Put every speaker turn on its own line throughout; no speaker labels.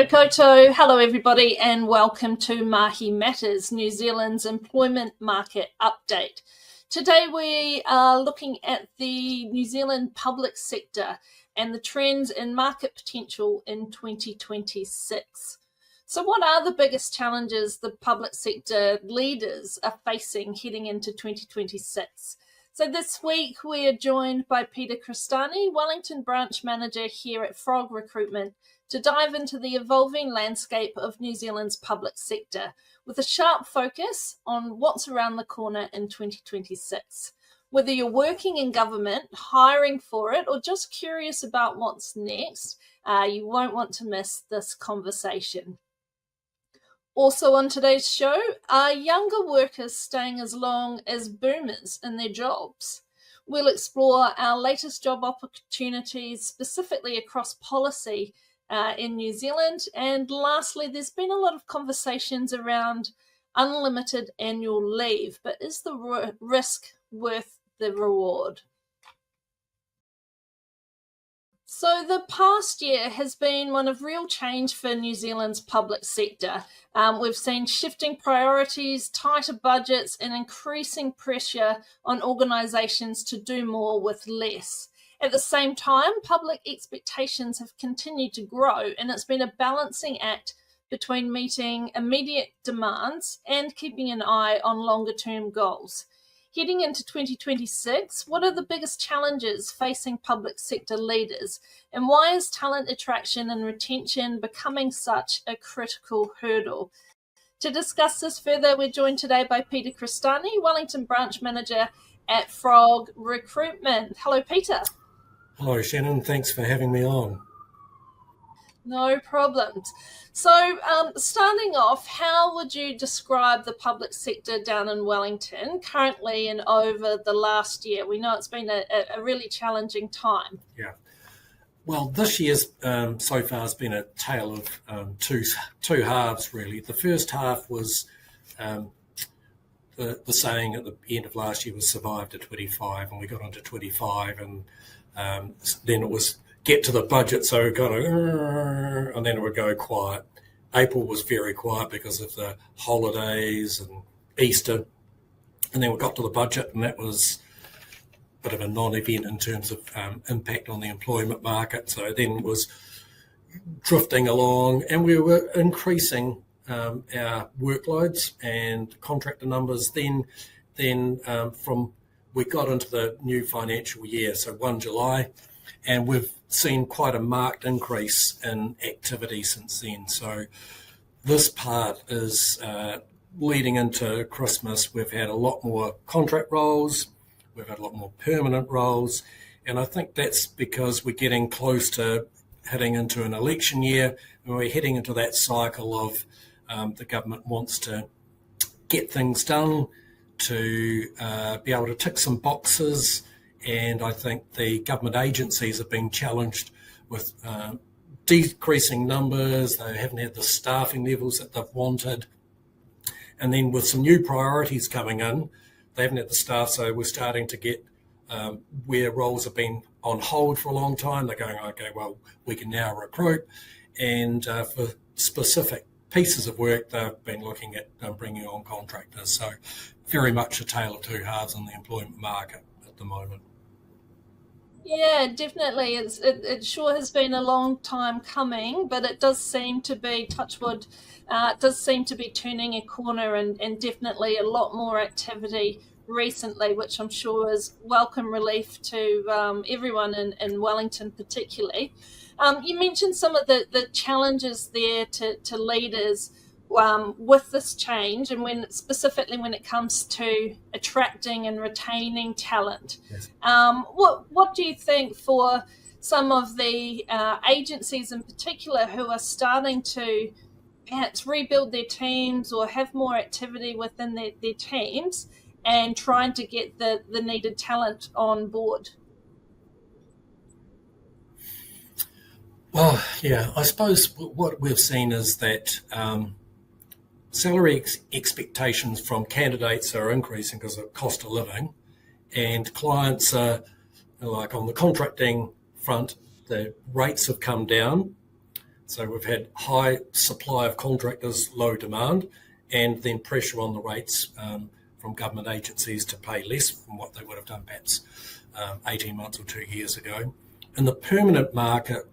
Kia ora koutou. Hello everybody and welcome to Mahi Matters, New Zealand's employment market update. Today we are looking at the New Zealand public sector and the trends in market potential in 2026. So what are the biggest challenges the public sector leaders are facing heading into 2026? So this week we are joined by Peter Crestani, Wellington Branch Manager here at Frog Recruitment, to dive into the evolving landscape of New Zealand's public sector with a sharp focus on what's around the corner in 2026. Whether you're working in government, hiring for it, or just curious about what's next, you won't want to miss this conversation. Also on today's show, are younger workers staying as long as boomers in their jobs? We'll explore our latest job opportunities, specifically across policy in New Zealand. And lastly, there's been a lot of conversations around unlimited annual leave, but is the risk worth the reward? So the past year has been one of real change for New Zealand's public sector. We've seen shifting priorities, tighter budgets, and increasing pressure on organisations to do more with less. At the same time, public expectations have continued to grow, and it's been a balancing act between meeting immediate demands and keeping an eye on longer-term goals. Heading into 2026, what are the biggest challenges facing public sector leaders, and why is talent attraction and retention becoming such a critical hurdle? To discuss this further, we're joined today by Peter Crestani, Wellington Branch Manager at Frog Recruitment. Hello, Peter.
Hello, Shannon. Thanks for having me on.
No problems. So starting off, how would you describe the public sector down in Wellington currently and over the last year? We know it's been a really challenging time.
Yeah. Well, this year's so far has been a tale of two halves, really. The first half was the saying at the end of last year was survive to 25, and we got onto 25, and then it was get to the budget, so kind of, and then it would go quiet. April was very quiet because of the holidays and Easter, and then we got to the budget, and that was a bit of a non-event in terms of impact on the employment market. So then it was drifting along, and we were increasing our workloads and contractor numbers. Then from we got into the new financial year, so 1 July, and we've seen quite a marked increase in activity since then. So this part is leading into Christmas. We've had a lot more contract roles, we've had a lot more permanent roles, and I think that's because we're getting close to heading into an election year, and we're heading into that cycle of the government wants to get things done, to be able to tick some boxes. And I think the government agencies have been challenged with decreasing numbers. They haven't had the staffing levels that they've wanted. And then with some new priorities coming in, they haven't had the staff, so we're starting to get where roles have been on hold for a long time. They're going, okay, well, we can now recruit. And for specific pieces of work, they've been looking at bringing on contractors. So very much a tale of two halves in the employment market at the moment.
Yeah, definitely. It sure has been a long time coming, but it does seem to be, touch wood, it does seem to be turning a corner, and definitely a lot more activity recently, which I'm sure is welcome relief to everyone in Wellington particularly. You mentioned some of the challenges there to leaders with this change, and specifically when it comes to attracting and retaining talent.
Yes.
What do you think for some of the agencies in particular who are starting to perhaps rebuild their teams or have more activity within their teams and trying to get the needed talent on board?
Well, yeah, I suppose what we've seen is that salary expectations from candidates are increasing because of cost of living, and clients are, like on the contracting front, the rates have come down. So we've had high supply of contractors, low demand, and then pressure on the rates from government agencies to pay less from what they would have done perhaps 18 months or 2 years ago. In the permanent market,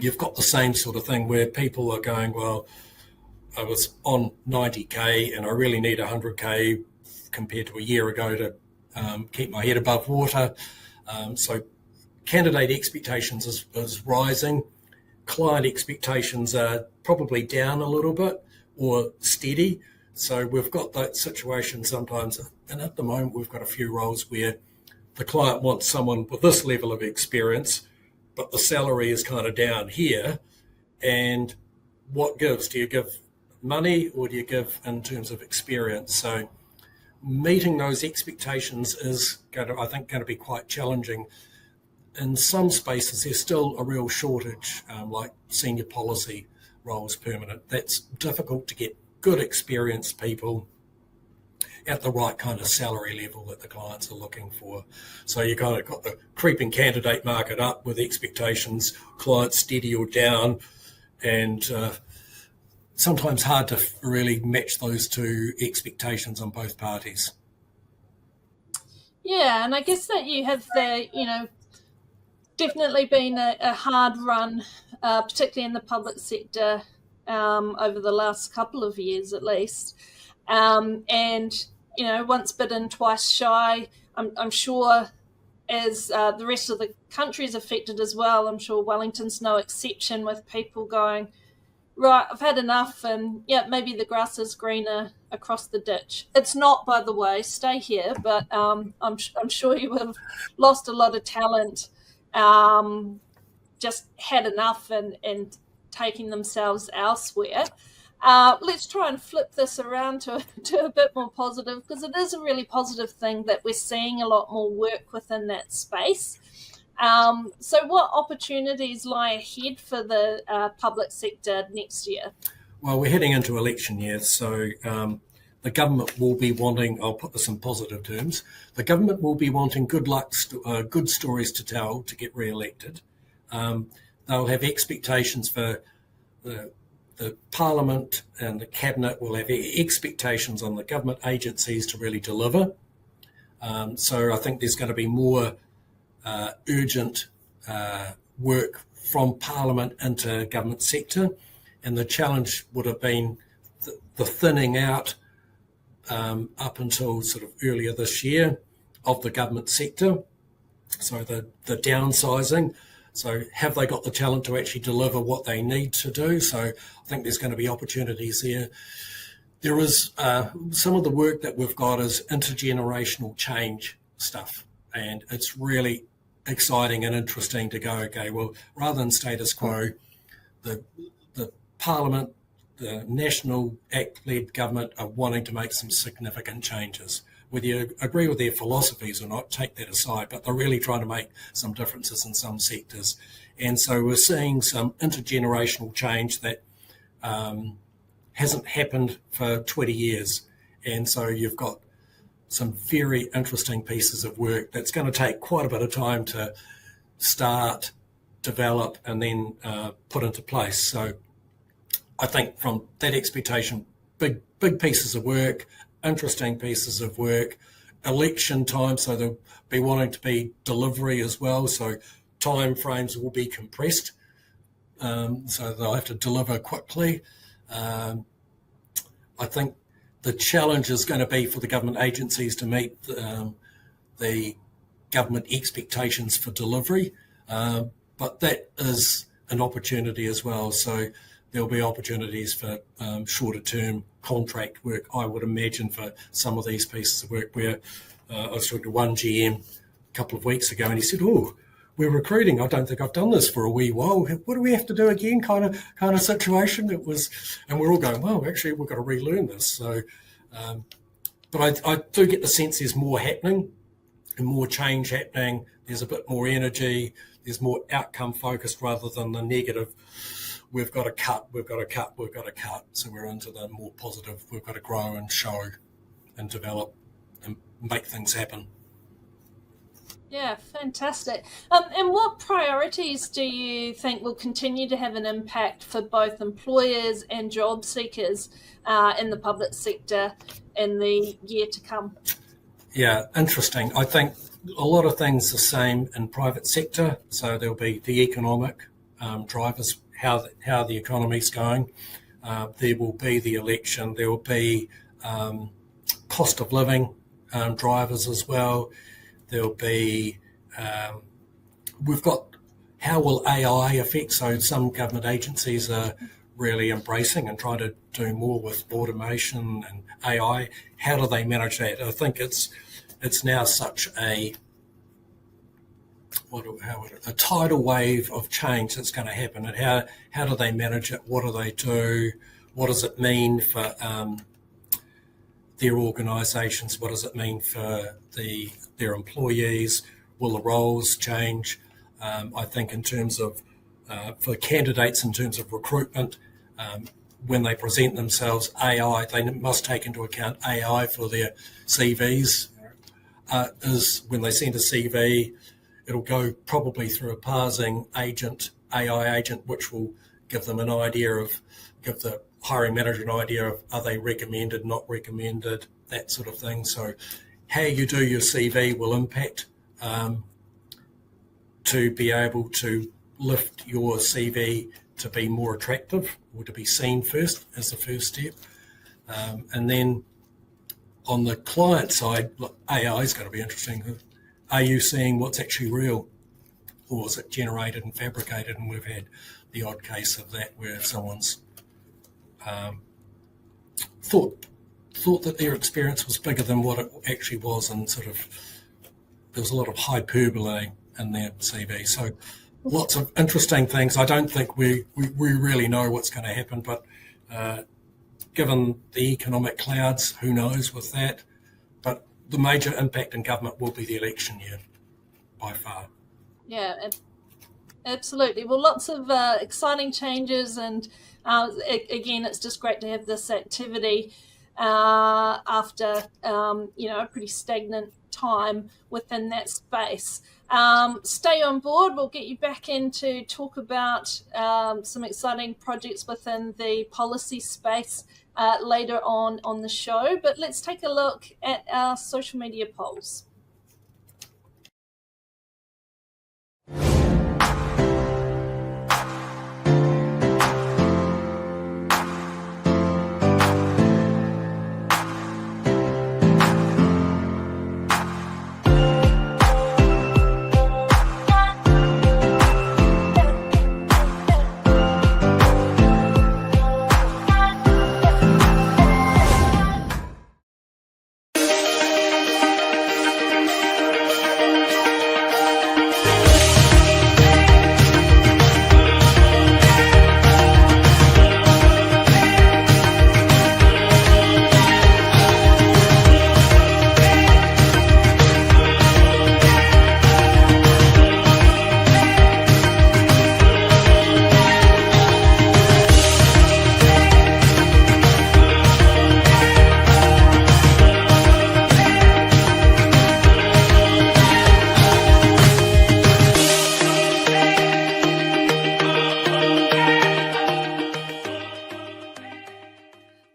you've got the same sort of thing where people are going, well, I was on 90K and I really need 100K compared to a year ago to keep my head above water. So candidate expectations is rising. Client expectations are probably down a little bit or steady. So we've got that situation sometimes. And at the moment, we've got a few roles where the client wants someone with this level of experience, but the salary is kind of down here. And what gives? Do you give money or do you give in terms of experience? So meeting those expectations is going to be quite challenging. In some spaces, there's still a real shortage, like senior policy roles permanent. That's difficult to get good experienced people at the right kind of salary level that the clients are looking for. So you kind of got the creeping candidate market up with expectations, clients steady or down, and sometimes hard to really match those two expectations on both parties.
Yeah, and I guess that you have definitely been a hard run, particularly in the public sector over the last couple of years at least. And, once bitten, twice shy. I'm sure as the rest of the country is affected as well, I'm sure Wellington's no exception, with people going, right, I've had enough, and yeah, maybe the grass is greener across the ditch. It's not, by the way, stay here, but I'm sure you have lost a lot of talent, just had enough and taking themselves elsewhere. Let's try and flip this around to a bit more positive, because it is a really positive thing that we're seeing a lot more work within that space. So what opportunities lie ahead for the public sector next year?
Well, we're heading into election year, so the government will be wanting, I'll put this in positive terms, the government will be wanting good stories to tell to get re-elected. They'll have expectations for the Parliament, and the Cabinet will have expectations on the government agencies to really deliver. So I think there's going to be more urgent work from Parliament into government sector, and the challenge would have been the thinning out up until sort of earlier this year of the government sector, so the downsizing. So have they got the talent to actually deliver what they need to do? So I think there's going to be opportunities there. There is some of the work that we've got is intergenerational change stuff, and it's really exciting and interesting to go, okay, well, rather than status quo, the Parliament, the National Act-led government are wanting to make some significant changes. Whether you agree with their philosophies or not, take that aside, but they're really trying to make some differences in some sectors. And so we're seeing some intergenerational change that hasn't happened for 20 years. And so you've got some very interesting pieces of work that's going to take quite a bit of time to start, develop, and then put into place. So I think from that expectation, big pieces of work, interesting pieces of work, election time, so they'll be wanting to be delivery as well, so time frames will be compressed, so they'll have to deliver quickly. I think the challenge is going to be for the government agencies to meet the government expectations for delivery, but that is an opportunity as well. So there'll be opportunities for shorter term contract work, I would imagine, for some of these pieces of work, where I was talking to one GM a couple of weeks ago and he said, oh, we're recruiting. I don't think I've done this for a wee while. What do we have to do again? Kind of situation. It was, and we're all going, well, actually, we've got to relearn this. So, but I do get the sense there's more happening and more change happening. There's a bit more energy. There's more outcome focused rather than the negative. We've got to cut. So we're into the more positive. We've got to grow and show and develop and make things happen.
Yeah, fantastic. And what priorities do you think will continue to have an impact for both employers and job seekers in the public sector in the year to come?
Yeah, interesting. I think a lot of things the same in private sector. So there'll be the economic drivers, how the economy's going. There will be the election. There will be cost of living drivers as well. There'll be, we've got how will AI affect, so some government agencies are really embracing and trying to do more with automation and AI. How do they manage that? I think it's now such a tidal wave of change that's going to happen, and how do they manage it? What do they do? What does it mean for their organisations? What does it mean for their employees? Will the roles change? I think in terms of for candidates, in terms of recruitment, when they present themselves, AI, they must take into account AI for their CVs. Is when they send a CV, it'll go probably through a parsing agent, AI agent, which will give them an idea of, give the hiring manager an idea of, are they recommended, not recommended, that sort of thing. So how you do your CV will impact to be able to lift your CV to be more attractive or to be seen first as the first step. And then on the client side, AI is going to be interesting. Are you seeing what's actually real, or is it generated and fabricated? And we've had the odd case of that where someone's thought that their experience was bigger than what it actually was, and sort of there was a lot of hyperbole in their CV. So lots of interesting things. I don't think we really know what's going to happen, but given the economic clouds, who knows with that? But the major impact in government will be the election year, by far.
Yeah, absolutely. Well, lots of exciting changes, and again, it's just great to have this activity after a pretty stagnant time within that space. Stay on board. We'll get you back in to talk about some exciting projects within the policy space later on the show. But let's take a look at our social media polls.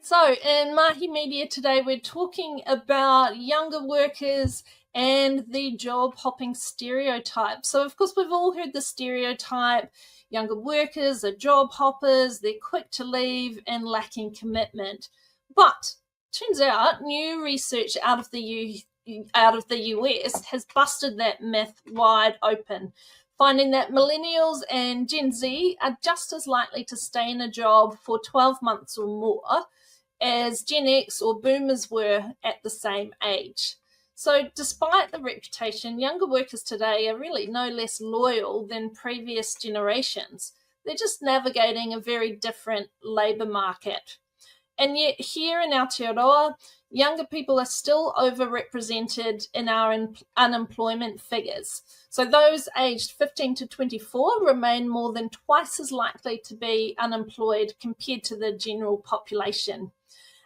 So in Mahi Media today, we're talking about younger workers and the job hopping stereotype. So of course, we've all heard the stereotype, younger workers are job hoppers, they're quick to leave and lacking commitment. But turns out new research out of the US has busted that myth wide open, finding that millennials and Gen Z are just as likely to stay in a job for 12 months or more as Gen X or boomers were at the same age. So despite the reputation, younger workers today are really no less loyal than previous generations. They're just navigating a very different labour market. And yet here in Aotearoa, younger people are still overrepresented in our unemployment figures. So those aged 15 to 24 remain more than twice as likely to be unemployed compared to the general population.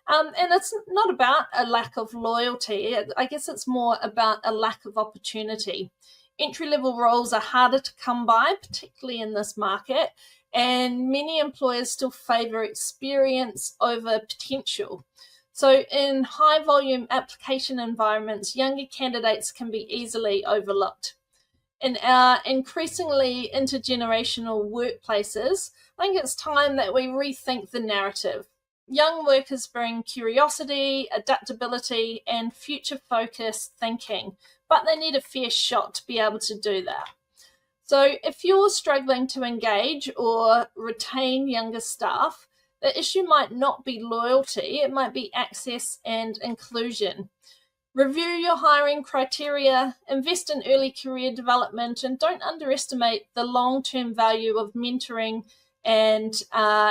And it's not about a lack of loyalty. I guess it's more about a lack of opportunity. Entry-level roles are harder to come by, particularly in this market, and many employers still favour experience over potential. So in high-volume application environments, younger candidates can be easily overlooked. In our increasingly intergenerational workplaces, I think it's time that we rethink the narrative. Young workers bring curiosity, adaptability, and future-focused thinking, but they need a fair shot to be able to do that. So if you're struggling to engage or retain younger staff, the issue might not be loyalty, it might be access and inclusion. Review your hiring criteria, invest in early career development, and don't underestimate the long-term value of mentoring and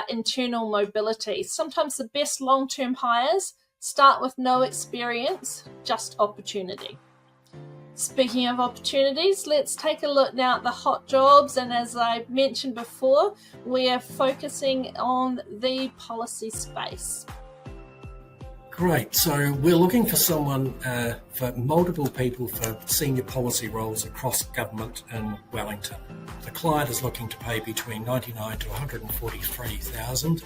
internal mobility. Sometimes the best long-term hires start with no experience, just opportunity. Speaking of opportunities, let's take a look now at the hot jobs. And as I mentioned before, we are focusing on the policy space.
Great. So we're looking for someone, for multiple people for senior policy roles across government in Wellington. The client is looking to pay between $99,000 to $143,000,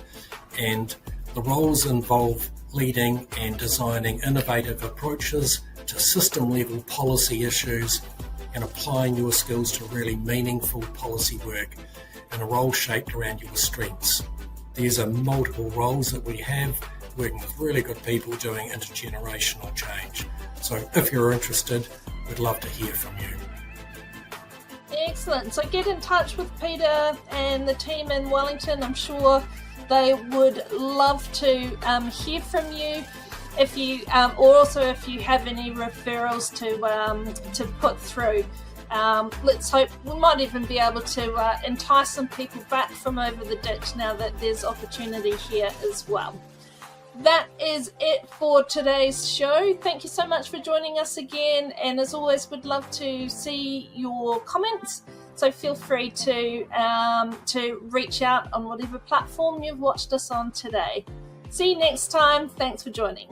and the roles involve leading and designing innovative approaches to system-level policy issues and applying your skills to really meaningful policy work in a role shaped around your strengths. These are multiple roles that we have, working with really good people doing intergenerational change. So if you're interested, we'd love to hear from you.
Excellent. So get in touch with Peter and the team in Wellington. I'm sure they would love to hear from you. If you, or also if you have any referrals to put through, let's hope we might even be able to entice some people back from over the ditch now that there's opportunity here as well. That is it for today's show. Thank you so much for joining us again. And as always, we'd love to see your comments. So feel free to reach out on whatever platform you've watched us on today. See you next time. Thanks for joining.